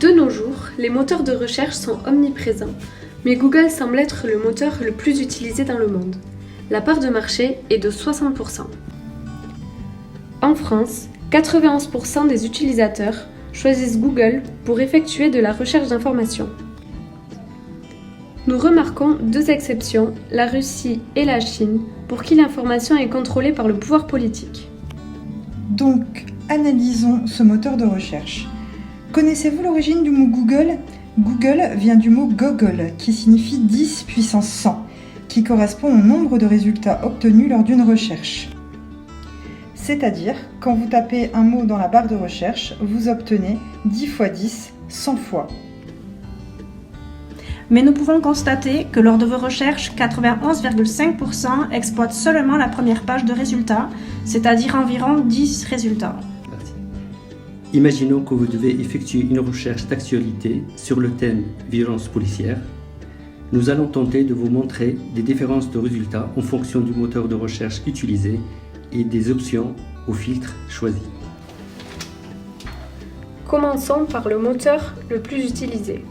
De nos jours, les moteurs de recherche sont omniprésents, mais Google semble être le moteur le plus utilisé dans le monde. La part de marché est de 60%. En France, 91% des utilisateurs choisissent Google pour effectuer de la recherche d'informations. Nous remarquons deux exceptions, la Russie et la Chine, pour qui l'information est contrôlée par le pouvoir politique. Donc, analysons ce moteur de recherche. Connaissez-vous l'origine du mot Google ? Google vient du mot Gogol, qui signifie 10 puissance 100, qui correspond au nombre de résultats obtenus lors d'une recherche. C'est-à-dire, quand vous tapez un mot dans la barre de recherche, vous obtenez 10 fois 10, 100 fois. Mais nous pouvons constater que lors de vos recherches, 91,5% exploitent seulement la première page de résultats, c'est-à-dire environ 10 résultats. Imaginons que vous devez effectuer une recherche d'actualité sur le thème violence policière. Nous allons tenter de vous montrer des différences de résultats en fonction du moteur de recherche utilisé et des options ou filtres choisis. Commençons par le moteur le plus utilisé.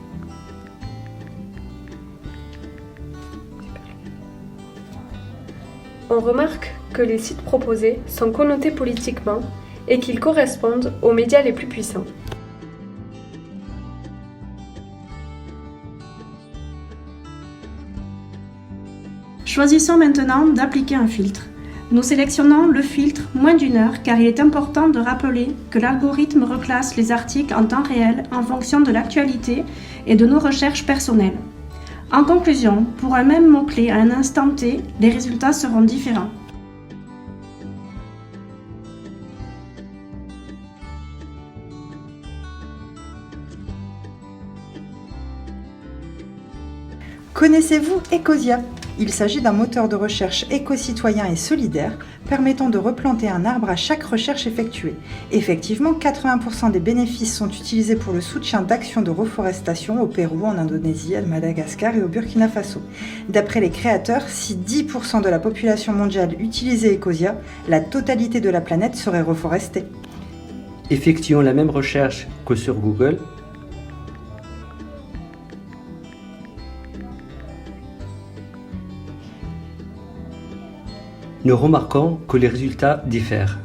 On remarque que les sites proposés sont connotés politiquement et qu'ils correspondent aux médias les plus puissants. Choisissons maintenant d'appliquer un filtre. Nous sélectionnons le filtre moins d'une heure car il est important de rappeler que l'algorithme reclasse les articles en temps réel en fonction de l'actualité et de nos recherches personnelles. En conclusion, pour un même mot-clé à un instant T, les résultats seront différents. Connaissez-vous Ecosia ? Il s'agit d'un moteur de recherche éco-citoyen et solidaire permettant de replanter un arbre à chaque recherche effectuée. Effectivement, 80% des bénéfices sont utilisés pour le soutien d'actions de reforestation au Pérou, en Indonésie, à Madagascar et au Burkina Faso. D'après les créateurs, si 10% de la population mondiale utilisait Ecosia, la totalité de la planète serait reforestée. Effectuons la même recherche que sur Google. Nous remarquons que les résultats diffèrent.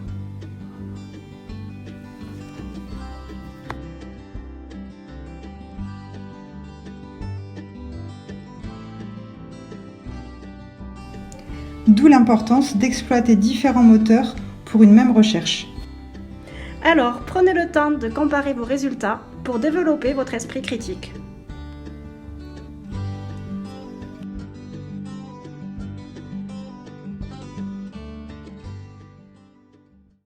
D'où l'importance d'exploiter différents moteurs pour une même recherche. Alors, prenez le temps de comparer vos résultats pour développer votre esprit critique.